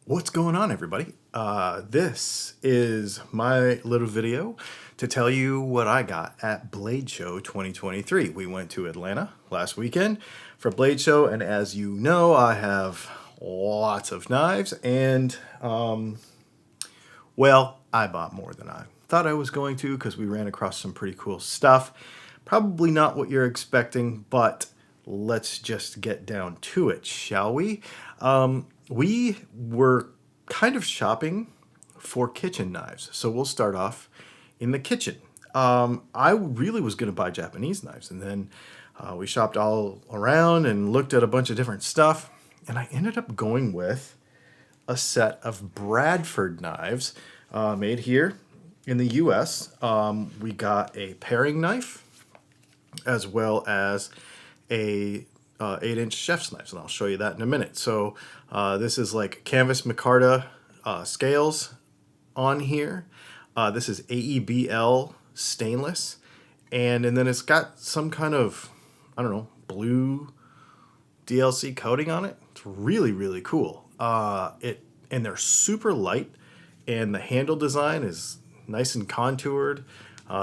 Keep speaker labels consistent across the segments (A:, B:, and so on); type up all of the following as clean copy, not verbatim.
A: What's going on, everybody? This is my little video to tell you what I got at Blade Show 2023. We went to Atlanta last weekend for Blade Show, and as you know, I have lots of knives, and well, I bought more than I thought I was going to because we ran across some pretty cool stuff. Probably not what you're expecting, but let's just get down to it, shall we? We were kind of shopping for kitchen knives, so we'll start off in the kitchen. I really was going to buy Japanese knives, and then we shopped all around and looked at a bunch of different stuff, and I ended up going with a set of Bradford knives made here in the US. We got a paring knife as well as a 8-inch chef's knife, and I'll show you that in a minute. So this is like canvas micarta scales on here. This is AEBL stainless, and then it's got some kind of, I don't know, blue DLC coating on it. It's really cool. And they're super light, and the handle design is nice and contoured.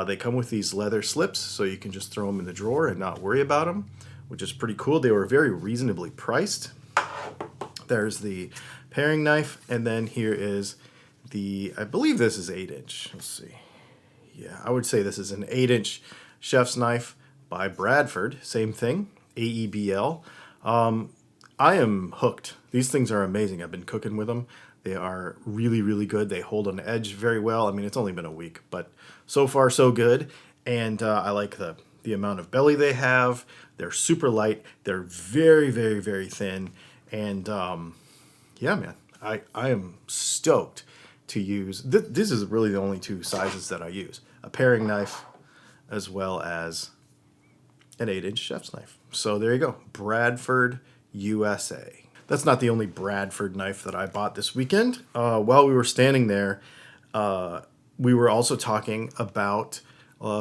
A: They come with these leather slips, so you can just throw them in the drawer and not worry about them, which is pretty cool. They were very reasonably priced. There's the paring knife, and then here is the, I believe this is 8-inch. Let's see. Yeah, I would say this is an 8-inch chef's knife by Bradford. Same thing, AEBL. I am hooked. These things are amazing. I've been cooking with them. They are really good. They hold on edge very well. I mean, it's only been a week, but so far so good. And I like the amount of belly they have. They're super light. They're very thin. And yeah, man, I am stoked to use. This is really the only two sizes that I use. A paring knife as well as an 8-inch chef's knife. So there you go. Bradford, USA. That's not the only Bradford knife that I bought this weekend. While we were standing there, we were also talking about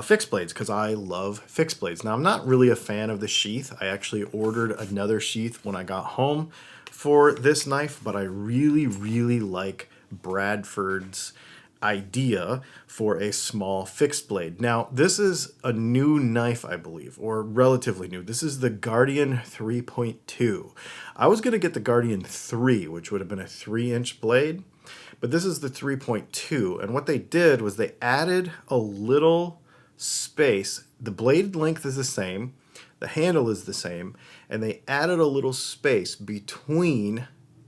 A: fixed blades because I love fixed blades. Now, I'm not really a fan of the sheath. I actually ordered another sheath when I got home for this knife, but I really like Bradford's idea for a small fixed blade. Now, this is a new knife, I believe, or relatively new. This is the Guardian 3.2. I was going to get the Guardian 3, which would have been a 3-inch blade, but this is the 3.2, and what they did was they added a little space. The blade length is the same, the handle is the same, and they added a little space between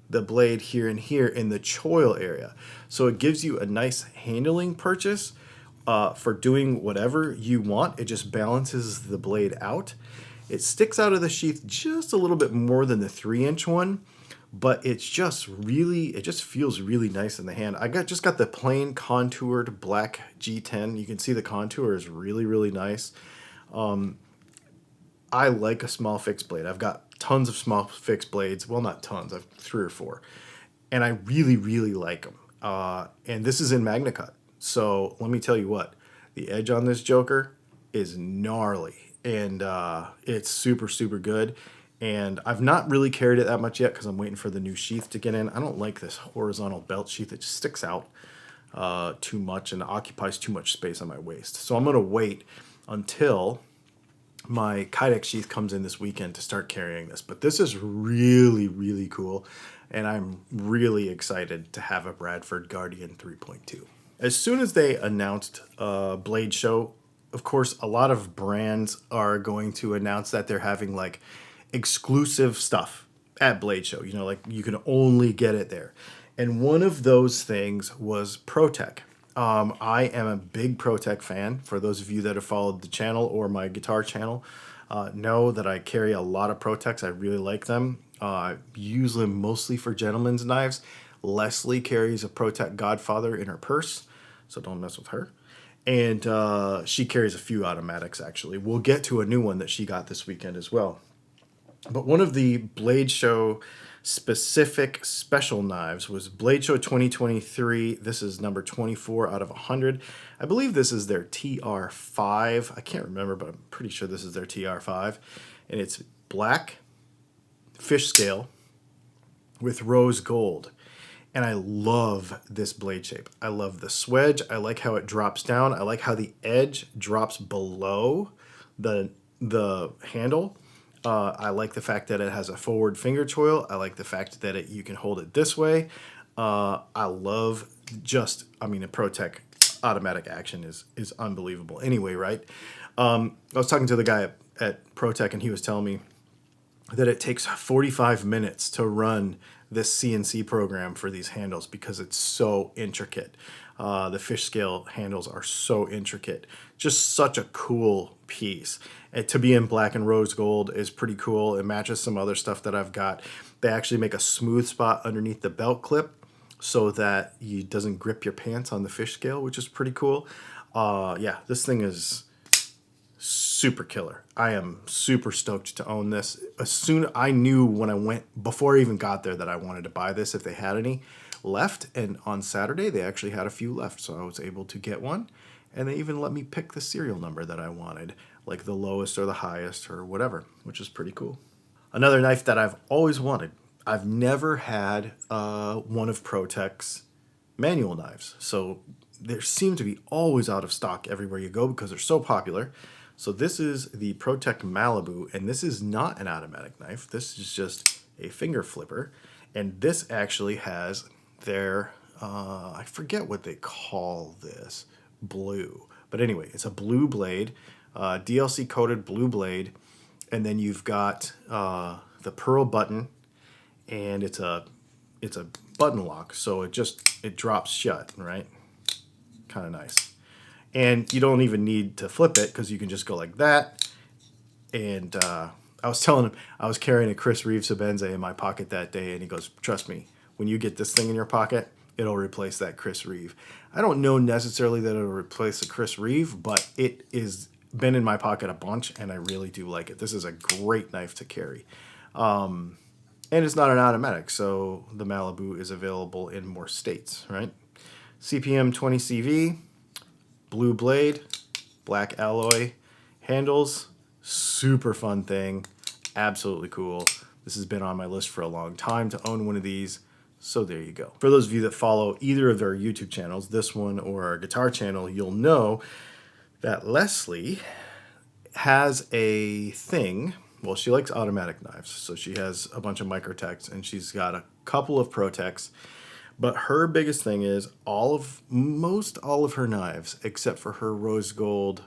A: the blade here and here in the choil area. So it gives you a nice handling purchase for doing whatever you want. It just balances the blade out. It sticks out of the sheath just a little bit more than the 3-inch one, but it just feels really nice in the hand. I just got the plain contoured black G10. You can see the contour is really nice. I like a small fixed blade. I've got tons of small fixed blades. Well, not tons. I've 3 or 4. And I really like them. And this is in Magna Cut. So let me tell you what. The edge on this joker is gnarly. And it's super good. And I've not really carried it that much yet because I'm waiting for the new sheath to get in. I don't like this horizontal belt sheath. It just sticks out too much and occupies too much space on my waist. So I'm going to wait until my Kydex sheath comes in this weekend to start carrying this. But this is really cool, and I'm really excited to have a Bradford Guardian 3.2. As soon as they announced Blade Show, of course, a lot of brands are going to announce that they're having like exclusive stuff at Blade Show. You know, like you can only get it there. And one of those things was ProTech. I am a big ProTech fan. For those of you that have followed the channel or my guitar channel, know that I carry a lot of ProTechs. I really like them. I use them mostly for gentlemen's knives. Leslie carries a ProTech Godfather in her purse, so don't mess with her. And she carries a few automatics, actually. We'll get to a new one that she got this weekend as well. But one of the Blade Show specific special knives was Blade Show 2023. This is number 24 out of 100. I believe this is their TR5. I can't remember, but I'm pretty sure this is their TR5. And it's black fish scale with rose gold. And I love this blade shape. I love the swedge. I like how it drops down. I like how the edge drops below the handle. I like the fact that it has a forward finger choil. I like the fact that you can hold it this way. I love I mean, a ProTech automatic action is unbelievable. Anyway, right? I was talking to the guy at ProTech, and he was telling me that it takes 45 minutes to run this CNC program for these handles because it's so intricate. The fish scale handles are so intricate. Just such a cool piece. And to be in black and rose gold is pretty cool. It matches some other stuff that I've got. They actually make a smooth spot underneath the belt clip so that it doesn't grip your pants on the fish scale, which is pretty cool. Yeah, this thing is super killer. I am super stoked to own this. As soon I knew when I went, before I even got there, that I wanted to buy this if they had any left. And on Saturday, they actually had a few left. So I was able to get one. And they even let me pick the serial number that I wanted, like the lowest or the highest or whatever, which is pretty cool. Another knife that I've always wanted. I've never had one of ProTech's manual knives. So they seem to be always out of stock everywhere you go because they're so popular. So this is the ProTech Malibu, and this is not an automatic knife. This is just a finger flipper. And this actually has their, I forget what they call this, blue. But anyway, it's a blue blade, DLC coated blue blade. And then you've got the pearl button, and it's a button lock, so it drops shut, right? Kind of nice. And you don't even need to flip it because you can just go like that. And I was telling him I was carrying a Chris Reeve Sebenza in my pocket that day, and he goes, "Trust me, when you get this thing in your pocket, it'll replace that Chris Reeve." I don't know necessarily that it'll replace the Chris Reeve, but it is been in my pocket a bunch, and I really do like it. This is a great knife to carry. And it's not an automatic, so the Malibu is available in more states, right? CPM 20CV, blue blade, black alloy handles, super fun thing, absolutely cool. This has been on my list for a long time to own one of these, so there you go. For those of you that follow either of their YouTube channels, this one or our guitar channel, you'll know that Leslie has a thing. Well, she likes automatic knives, so she has a bunch of Microtechs, and she's got a couple of ProTechs. But her biggest thing is most all of her knives, except for her rose gold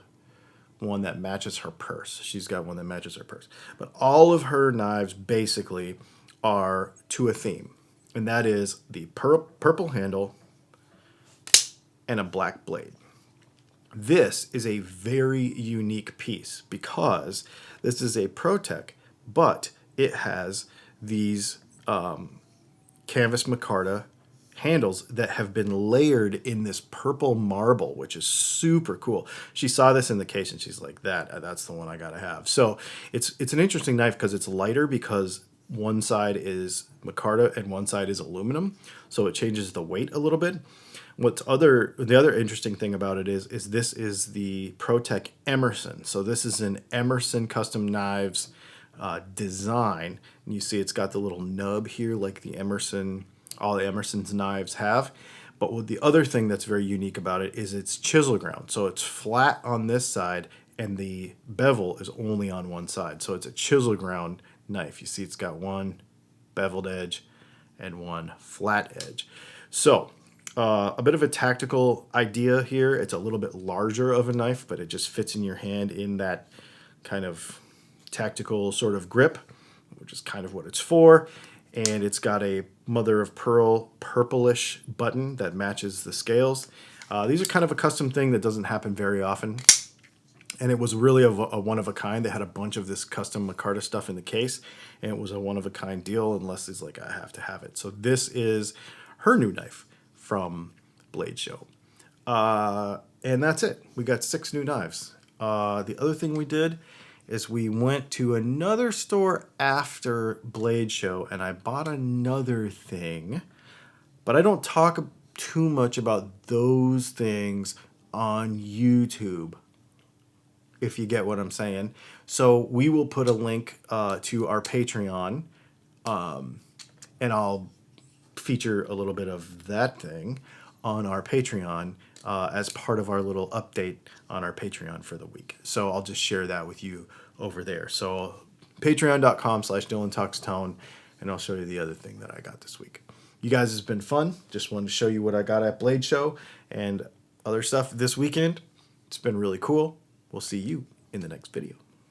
A: one that matches her purse. She's got one that matches her purse. But all of her knives basically are to a theme, and that is the purple handle and a black blade. This is a very unique piece because this is a ProTech, but it has these canvas micarta handles that have been layered in this purple marble, which is super cool. She saw this in the case and she's like, that's the one I gotta have. So it's an interesting knife because it's lighter, because one side is micarta and one side is aluminum, so it changes the weight a little bit. The other interesting thing about it is this is the ProTech Emerson. So this is an Emerson Custom Knives design. And you see it's got the little nub here like all the Emerson's knives have. But the other thing that's very unique about it is it's chisel ground. So it's flat on this side and the bevel is only on one side. So it's a chisel ground knife. You see it's got one beveled edge and one flat edge. So a bit of a tactical idea here. It's a little bit larger of a knife, but it just fits in your hand in that kind of tactical sort of grip, which is kind of what it's for. And it's got a mother of pearl purplish button that matches the scales. These are kind of a custom thing that doesn't happen very often. And it was really a one of a kind. They had a bunch of this custom micarta stuff in the case, and it was a one of a kind deal, and Leslie's like, I have to have it. So this is her new knife from Blade Show. And that's it. We got 6 new knives. The other thing we did is we went to another store after Blade Show, and I bought another thing, but I don't talk too much about those things on YouTube, if you get what I'm saying. So we will put a link to our Patreon, and I'll feature a little bit of that thing on our Patreon as part of our little update on our Patreon for the week. So I'll just share that with you over there. So patreon.com/DylanTalksTone, and I'll show you the other thing that I got this week. You guys, it's been fun. Just wanted to show you what I got at Blade Show and other stuff this weekend. It's been really cool. We'll see you in the next video.